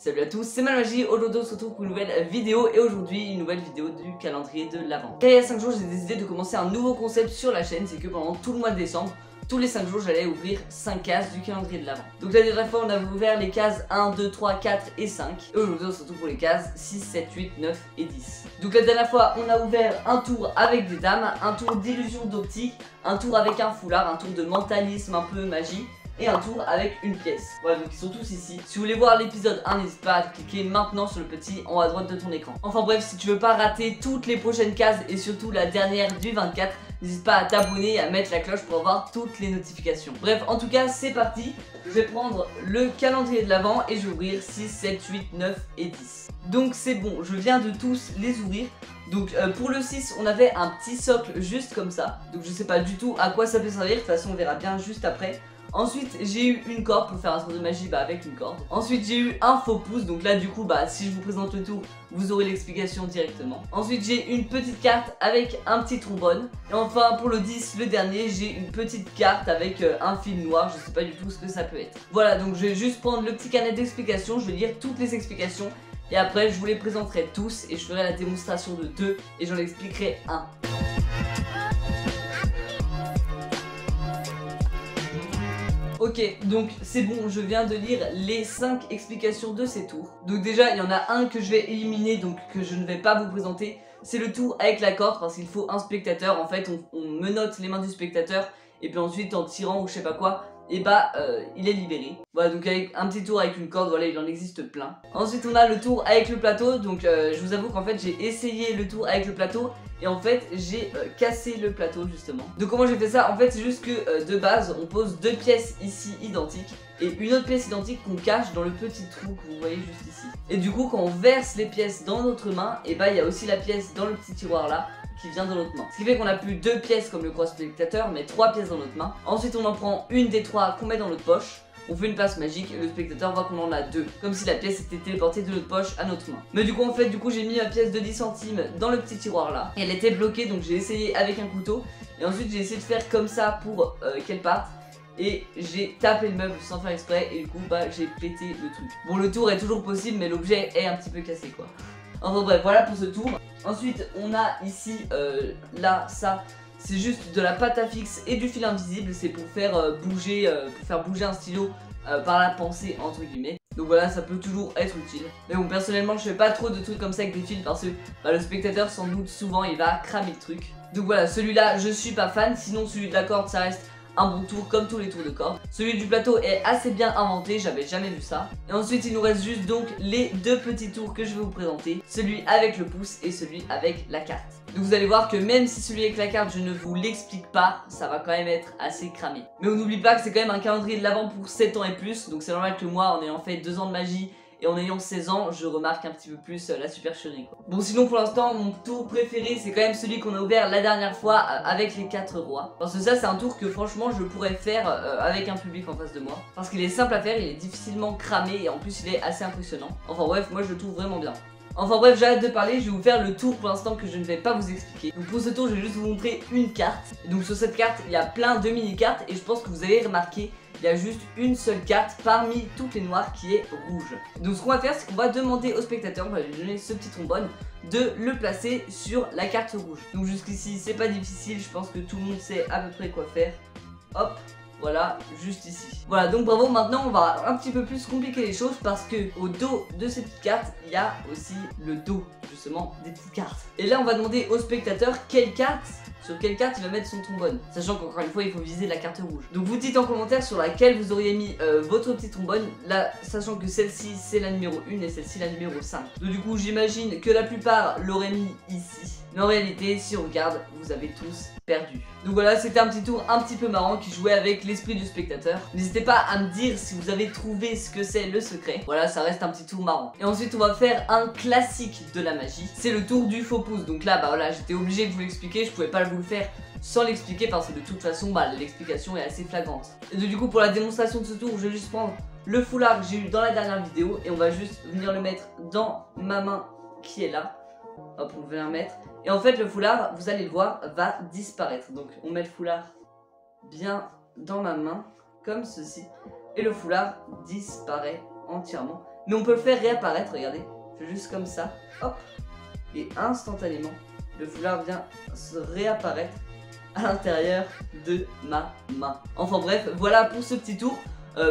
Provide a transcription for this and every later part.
Salut à tous, c'est Malmagie. Aujourd'hui on se retrouve pour une nouvelle vidéo et aujourd'hui une nouvelle vidéo du calendrier de l'Avent. Car il y a 5 jours j'ai décidé de commencer un nouveau concept sur la chaîne, c'est que pendant tout le mois de décembre, tous les 5 jours j'allais ouvrir 5 cases du calendrier de l'Avent. Donc la dernière fois on avait ouvert les cases 1, 2, 3, 4 et 5. Et aujourd'hui on se retrouve pour les cases 6, 7, 8, 9 et 10. Donc la dernière fois on a ouvert un tour avec des dames, un tour d'illusion d'optique, un tour avec un foulard, un tour de mentalisme un peu magie et un tour avec une pièce. Voilà, donc ils sont tous ici. Si vous voulez voir l'épisode 1, n'hésite pas à cliquer maintenant sur le petit en haut à droite de ton écran. Enfin bref, si tu veux pas rater toutes les prochaines cases et surtout la dernière du 24, n'hésite pas à t'abonner et à mettre la cloche pour avoir toutes les notifications. Bref, en tout cas, c'est parti. Je vais prendre le calendrier de l'Avent et je vais ouvrir 6, 7, 8, 9 et 10. Donc c'est bon, je viens de tous les ouvrir. Donc pour le 6, on avait un petit socle juste comme ça. Donc je sais pas du tout à quoi ça peut servir. De toute façon, on verra bien juste après. Ensuite j'ai eu une corde pour faire un tour de magie avec une corde. Ensuite j'ai eu un faux pouce, donc là du coup si je vous présente le tour, vous aurez l'explication directement. Ensuite j'ai une petite carte avec un petit trombone. Et enfin pour le 10, le dernier, j'ai une petite carte avec un fil noir, je sais pas du tout ce que ça peut être. Voilà, donc je vais juste prendre le petit carnet d'explications, je vais lire toutes les explications. Et après je vous les présenterai tous et je ferai la démonstration de 2 et j'en expliquerai un. Ok, donc c'est bon, je viens de lire les 5 explications de ces tours. Donc déjà, il y en a un que je vais éliminer, donc que je ne vais pas vous présenter. C'est le tour avec la corde, parce qu'il faut un spectateur. En fait, on menotte les mains du spectateur, et puis ensuite, en tirant ou je sais pas quoi, et il est libéré. Voilà, donc avec un petit tour avec une corde, voilà, il en existe plein. Ensuite, on a le tour avec le plateau, donc je vous avoue qu'en fait, j'ai essayé le tour avec le plateau, et en fait j'ai cassé le plateau justement. Donc comment j'ai fait ça? En fait c'est juste que de base on pose 2 pièces ici identiques et une autre pièce identique qu'on cache dans le petit trou que vous voyez juste ici. Et du coup quand on verse les pièces dans notre main, et il y a aussi la pièce dans le petit tiroir là qui vient dans notre main. Ce qui fait qu'on a plus 2 pièces comme le cross spectateur mais 3 pièces dans notre main. Ensuite on en prend une des 3 qu'on met dans notre poche. On fait une passe magique et le spectateur voit qu'on en a 2. Comme si la pièce était téléportée de notre poche à notre main. Mais du coup en fait j'ai mis ma pièce de 10 centimes dans le petit tiroir là. Et elle était bloquée donc j'ai essayé avec un couteau. Et ensuite j'ai essayé de faire comme ça pour qu'elle parte. Et j'ai tapé le meuble sans faire exprès et du coup j'ai pété le truc. Bon le tour est toujours possible mais l'objet est un petit peu cassé quoi. Enfin bref voilà pour ce tour. Ensuite on a ici là ça. C'est juste de la pâte à fixe et du fil invisible, c'est pour faire bouger un stylo par la pensée entre guillemets. Donc voilà, ça peut toujours être utile. Mais bon, personnellement, je fais pas trop de trucs comme ça avec des fils parce que le spectateur sans doute souvent il va cramer le truc. Donc voilà, celui-là je suis pas fan, sinon celui de la corde ça reste un bon tour comme tous les tours de corde. Celui du plateau est assez bien inventé, j'avais jamais vu ça. Et ensuite il nous reste juste donc les 2 petits tours que je vais vous présenter. Celui avec le pouce et celui avec la carte. Donc vous allez voir que même si celui avec la carte je ne vous l'explique pas, ça va quand même être assez cramé. Mais on n'oublie pas que c'est quand même un calendrier de l'Avent pour 7 ans et plus. Donc c'est normal que moi en ayant fait 2 ans de magie et en ayant 16 ans, je remarque un petit peu plus la supercherie quoi. Bon sinon pour l'instant mon tour préféré c'est quand même celui qu'on a ouvert la dernière fois avec les 4 rois. Parce que ça c'est un tour que franchement je pourrais faire avec un public en face de moi. Parce qu'il est simple à faire, il est difficilement cramé et en plus il est assez impressionnant. Enfin bref, moi je le trouve vraiment bien. Enfin bref, j'arrête de parler, je vais vous faire le tour pour l'instant que je ne vais pas vous expliquer. Donc pour ce tour, je vais juste vous montrer une carte. Et donc sur cette carte, il y a plein de mini-cartes et je pense que vous avez remarqué, il y a juste une seule carte parmi toutes les noires qui est rouge. Donc ce qu'on va faire, c'est qu'on va demander au spectateur, on va lui donner ce petit trombone, de le placer sur la carte rouge. Donc jusqu'ici, c'est pas difficile, je pense que tout le monde sait à peu près quoi faire. Hop. Voilà, juste ici. Voilà, donc bravo, maintenant on va un petit peu plus compliquer les choses parce que au dos de ces petites cartes, il y a aussi le dos, justement, des petites cartes. Et là, on va demander au spectateur sur quelle carte il va mettre son trombone. Sachant qu'encore une fois, il faut viser la carte rouge. Donc vous dites en commentaire sur laquelle vous auriez mis votre petit trombone, là, sachant que celle-ci, c'est la numéro 1 et celle-ci, la numéro 5. Donc du coup, j'imagine que la plupart l'auraient mis ici. Mais en réalité, si on regarde, vous avez tous perdu. Donc voilà, c'était un petit tour un petit peu marrant qui jouait avec l'esprit du spectateur. N'hésitez pas à me dire si vous avez trouvé ce que c'est le secret. Voilà, ça reste un petit tour marrant. Et ensuite, on va faire un classique de la magie. C'est le tour du faux pouce. Donc là, voilà, j'étais obligé de vous l'expliquer. Je pouvais pas vous le faire sans l'expliquer parce que de toute façon, l'explication est assez flagrante. Et donc, du coup, pour la démonstration de ce tour, je vais juste prendre le foulard que j'ai eu dans la dernière vidéo et on va juste venir le mettre dans ma main qui est là. Hop, on va le mettre. Et en fait, le foulard, vous allez le voir, va disparaître. Donc, on met le foulard bien dans ma main, comme ceci. Et le foulard disparaît entièrement. mais on peut le faire réapparaître, regardez. Je fais juste comme ça, hop, et instantanément, le foulard vient se réapparaître à l'intérieur de ma main. Enfin bref, voilà pour ce petit tour.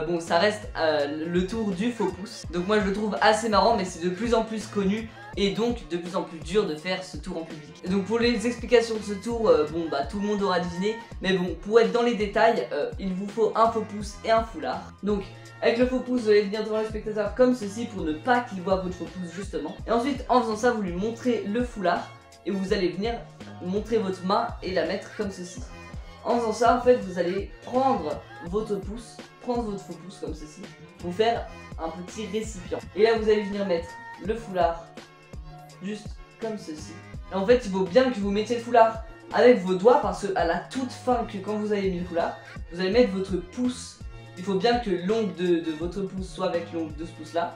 Bon, ça reste le tour du faux pouce. Donc moi je le trouve assez marrant, mais c'est de plus en plus connu et donc de plus en plus dur de faire ce tour en public. Et donc pour les explications de ce tour, bon bah tout le monde aura deviné. Mais bon, pour être dans les détails, il vous faut un faux pouce et un foulard. Donc avec le faux pouce, vous allez venir devant le spectateur comme ceci pour ne pas qu'il voit votre faux pouce justement. Et ensuite, en faisant ça, vous lui montrez le foulard et vous allez venir montrer votre main et la mettre comme ceci. En faisant ça, en fait, vous allez prendre votre pouce, prendre votre faux pouce comme ceci, pour faire un petit récipient. Et là, vous allez venir mettre le foulard juste comme ceci. Et en fait, il faut bien que vous mettiez le foulard avec vos doigts parce qu'à la toute fin, que quand vous avez mis le foulard, vous allez mettre votre pouce. Il faut bien que l'ongle de votre pouce soit avec l'ongle de ce pouce là.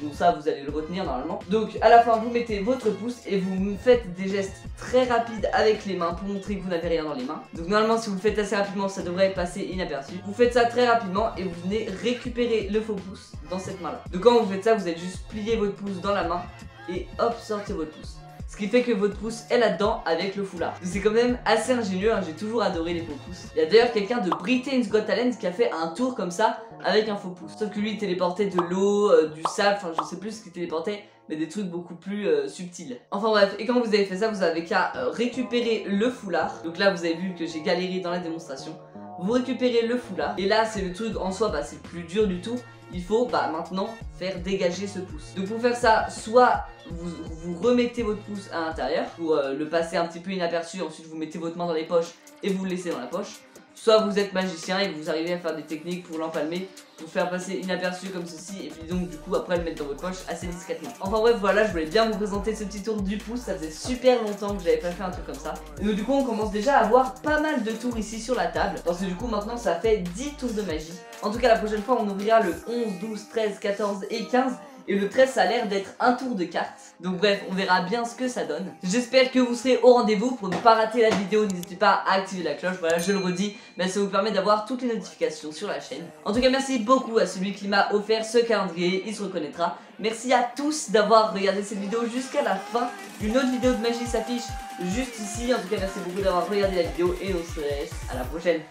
Donc ça vous allez le retenir normalement. Donc à la fin vous mettez votre pouce et vous faites des gestes très rapides avec les mains pour montrer que vous n'avez rien dans les mains. Donc normalement si vous le faites assez rapidement ça devrait passer inaperçu. Vous faites ça très rapidement et vous venez récupérer le faux pouce dans cette main là. Donc quand vous faites ça vous allez juste plier votre pouce dans la main et hop sortir votre pouce. Ce qui fait que votre pouce est là-dedans avec le foulard. C'est quand même assez ingénieux, hein, j'ai toujours adoré les faux pouces. Il y a d'ailleurs quelqu'un de Britain's Got Talent qui a fait un tour comme ça avec un faux pouce. Sauf que lui il téléportait de l'eau, du sable, enfin je sais plus ce qu'il téléportait, mais des trucs beaucoup plus subtils. Enfin bref, et quand vous avez fait ça, vous avez qu'à récupérer le foulard. Donc là vous avez vu que j'ai galéré dans la démonstration. Vous récupérez le foulard, et là c'est le truc en soi, bah, c'est le plus dur du tout. Il faut maintenant faire dégager ce pouce. Donc pour faire ça, soit vous remettez votre pouce à l'intérieur pour le passer un petit peu inaperçu, ensuite vous mettez votre main dans les poches et vous le laissez dans la poche. Soit vous êtes magicien et vous arrivez à faire des techniques pour l'empalmer, pour faire passer inaperçu comme ceci et puis donc du coup après le mettre dans votre poche assez discrètement. Enfin bref voilà, je voulais bien vous présenter ce petit tour du pouce, ça faisait super longtemps que j'avais pas fait un truc comme ça. Et donc du coup on commence déjà à avoir pas mal de tours ici sur la table, parce que du coup maintenant ça fait 10 tours de magie. En tout cas la prochaine fois on ouvrira le 11, 12, 13, 14 et 15. Et le 13 ça a l'air d'être un tour de cartes. Donc bref, on verra bien ce que ça donne. J'espère que vous serez au rendez-vous. Pour ne pas rater la vidéo, n'hésitez pas à activer la cloche. Voilà, je le redis, mais ça vous permet d'avoir toutes les notifications sur la chaîne. En tout cas, merci beaucoup à celui qui m'a offert ce calendrier. Il se reconnaîtra. Merci à tous d'avoir regardé cette vidéo jusqu'à la fin. Une autre vidéo de magie s'affiche juste ici. En tout cas, merci beaucoup d'avoir regardé la vidéo. Et on se laisse à la prochaine.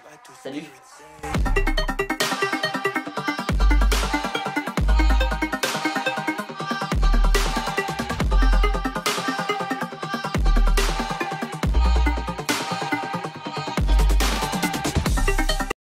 Salut!